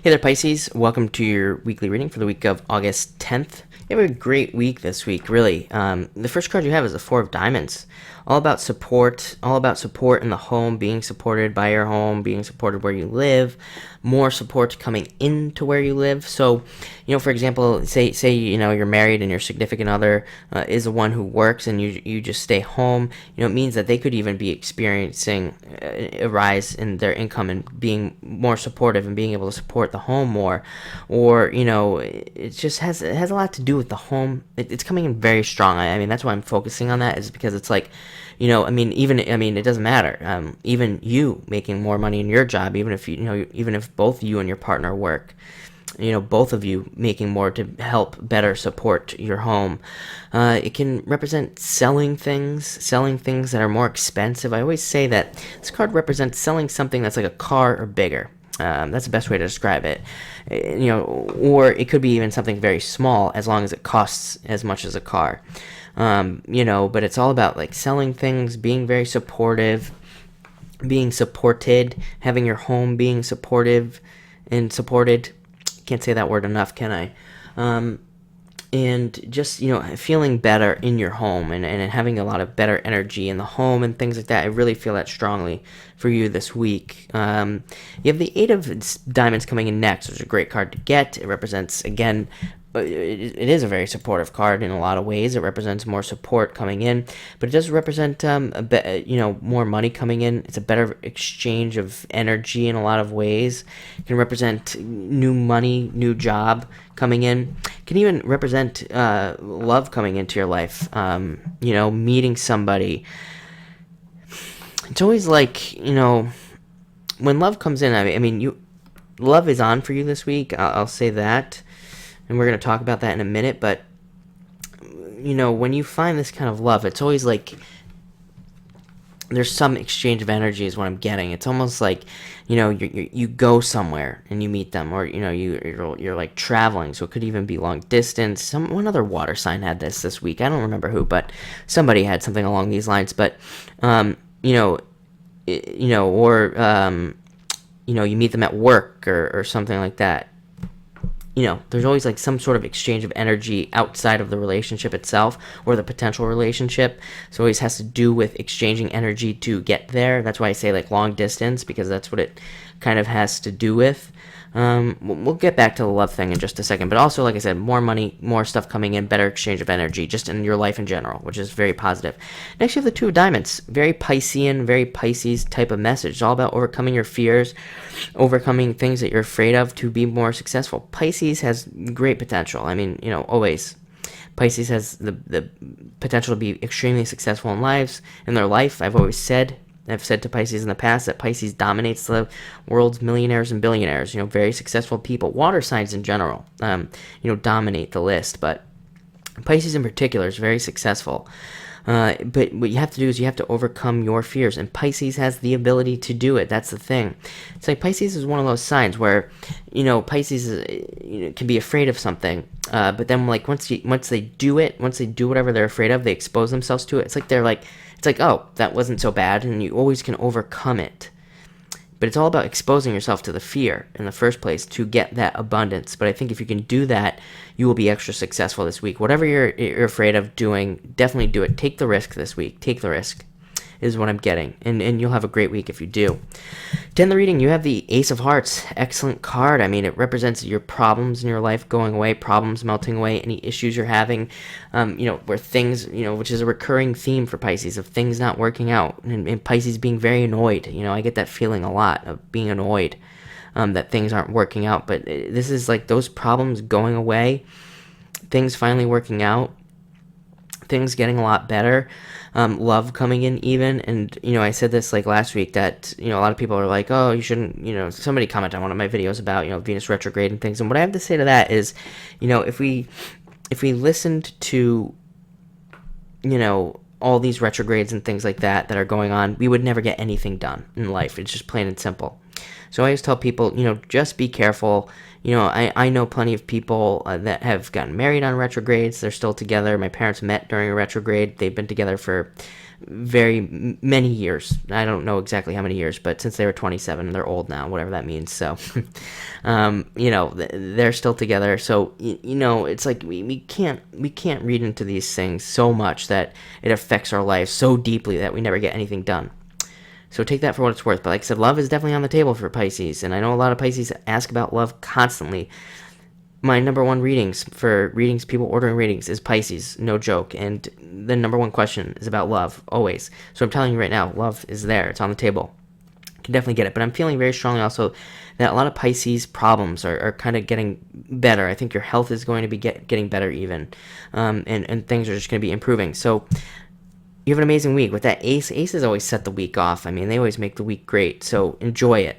Hey there, Pisces. Welcome to your weekly reading for the week of August 10th. You have a great week this week, really. The first card you have is the Four of Diamonds. All about support in the home, being supported by your home, being supported where you live, more support coming into where you live. So, for example, say you're married and your significant other is the one who works and you just stay home. It means that they could even be experiencing a rise in their income and being more supportive and being able to support the home more. Or, it just has a lot to do with the home. It's coming in very strong. I mean, that's why I'm focusing on that, is because it's like, it doesn't matter. Even you making more money in your job, even if both you and your partner work, both of you making more to help better support your home. It can represent selling things that are more expensive. I always say that this card represents selling something that's like a car or bigger. That's the best way to describe it. Or it could be even something very small, as long as it costs as much as a car. But it's all about like selling things, being very supportive, being supported, having your home being supportive and supported. Can't say that word enough, can I? And just feeling better in your home and having a lot of better energy in the home and things like that. I really feel that strongly for you this week. You have the Eight of Diamonds coming in next, which is a great card to get. It represents, again, it is a very supportive card in a lot of ways. It represents more support coming in, but it does represent more money coming in. It's a better exchange of energy in a lot of ways. It can represent new money, new job coming in. It can even represent love coming into your life. Meeting somebody. It's always like, when love comes in, love is on for you this week. I'll say that. And we're going to talk about that in a minute, but, when you find this kind of love, it's always like there's some exchange of energy is what I'm getting. It's almost like, you go somewhere and you meet them, or, you're like traveling, so it could even be long distance. One other water sign had this week. I don't remember who, but somebody had something along these lines, but, you meet them at work or something like that. There's always like some sort of exchange of energy outside of the relationship itself or the potential relationship. So it always has to do with exchanging energy to get there. That's why I say like long distance, because that's what it kind of has to do with. We'll get back to the love thing in just a second, but also, like I said, more money, more stuff coming in, better exchange of energy, just in your life in general, which is very positive. Next, you have the Two of Diamonds. Very Piscean, very Pisces type of message. It's all about overcoming your fears, overcoming things that you're afraid of to be more successful. Pisces has great potential. Always. Pisces has the potential to be extremely successful in their life. I've said to Pisces in the past that Pisces dominates the world's millionaires and billionaires, very successful people. Water signs in general, dominate the list, but Pisces in particular is very successful. But what you have to do is you have to overcome your fears, and Pisces has the ability to do it. That's the thing. It's like Pisces is one of those signs where, Pisces can be afraid of something, but then like once they do whatever they're afraid of, they expose themselves to it. It's like, oh, that wasn't so bad, and you always can overcome it. But it's all about exposing yourself to the fear in the first place to get that abundance. But I think if you can do that, you will be extra successful this week. Whatever you're afraid of doing, definitely do it. Take the risk this week. Take the risk is what I'm getting. And you'll have a great week if you do. To end the reading, you have the Ace of Hearts. Excellent card. It represents your problems in your life going away, problems melting away, any issues you're having, where things, which is a recurring theme for Pisces, of things not working out, and Pisces being very annoyed. I get that feeling a lot of being annoyed that things aren't working out. But this is like those problems going away, things finally working out, things getting a lot better, love coming in even. And I said this like last week that a lot of people are like, oh, you shouldn't, somebody commented on one of my videos about Venus retrograde and things, and what I have to say to that is, if we listened to all these retrogrades and things like that are going on, we would never get anything done in life. It's just plain and simple. So I always tell people, just be careful. I know plenty of people that have gotten married on retrogrades. They're still together. My parents met during a retrograde. They've been together for many years. I don't know exactly how many years, but since they were 27, they're old now, whatever that means. So, they're still together. So, it's like we can't read into these things so much that it affects our lives so deeply that we never get anything done. So take that for what it's worth. But like I said, love is definitely on the table for Pisces, and I know a lot of Pisces ask about love constantly. My number one readings, people ordering readings, is Pisces, no joke. And the number one question is about love, always. So I'm telling you right now, love is there. It's on the table. You can definitely get it. But I'm feeling very strongly also that a lot of Pisces problems are kind of getting better. I think your health is going to be getting better even. And things are just going to be improving. So you have an amazing week. With that aces always set the week off. I mean, they always make the week great. So enjoy it.